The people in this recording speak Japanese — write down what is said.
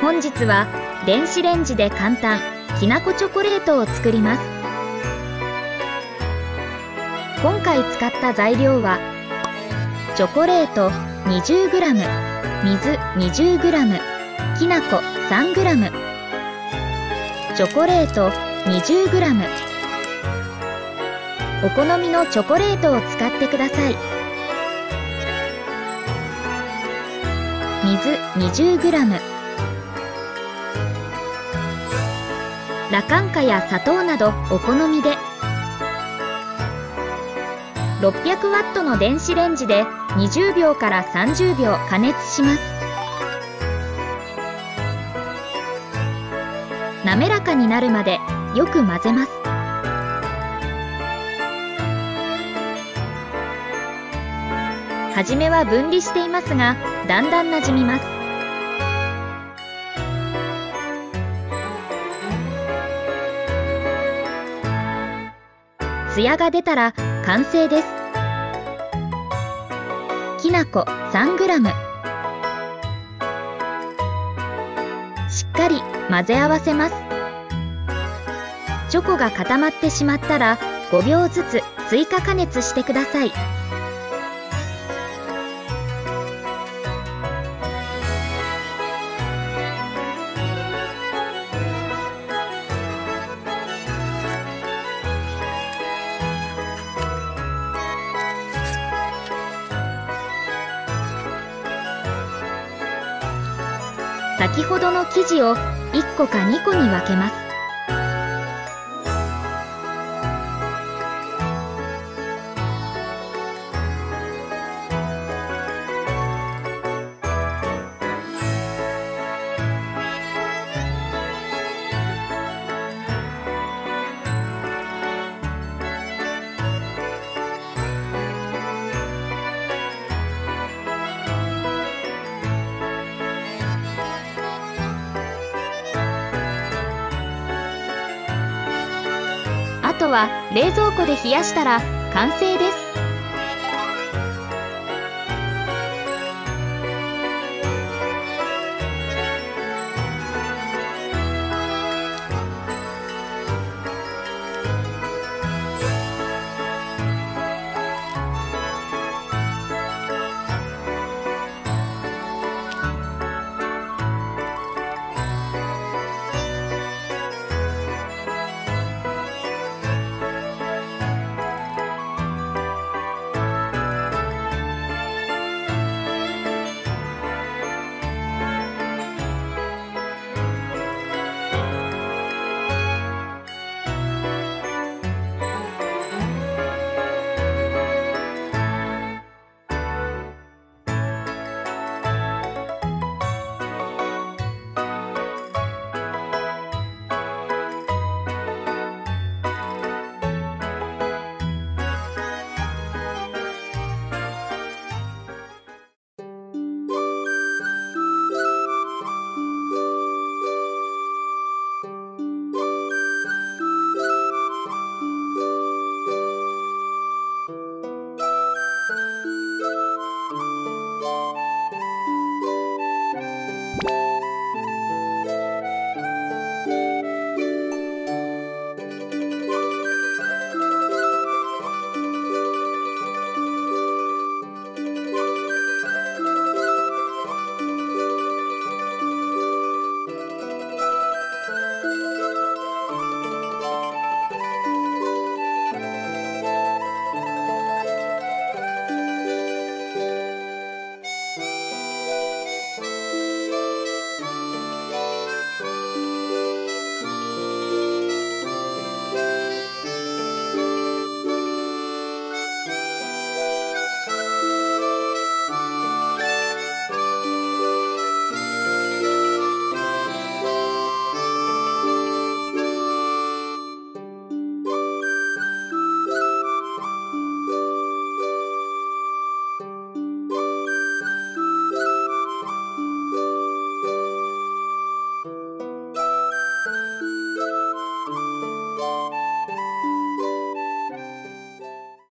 本日は電子レンジで簡単きなこチョコレートを作ります。今回使った材料はチョコレート 20g、水 20g、きなこ 3g、チョコレート 20g。お好みのチョコレートを使ってください。水 20g、羅漢果や砂糖などお好みで。600ワットの電子レンジで20秒から30秒加熱します。滑らかになるまでよく混ぜます。はじめは分離していますが、だんだんなじみます。ツヤが出たら完成です。きなこ 3g。しっかり混ぜ合わせます。チョコが固まってしまったら5秒ずつ追加加熱してください。先ほどの生地を1個か2個に分けます。あとは冷蔵庫で冷やしたら完成です。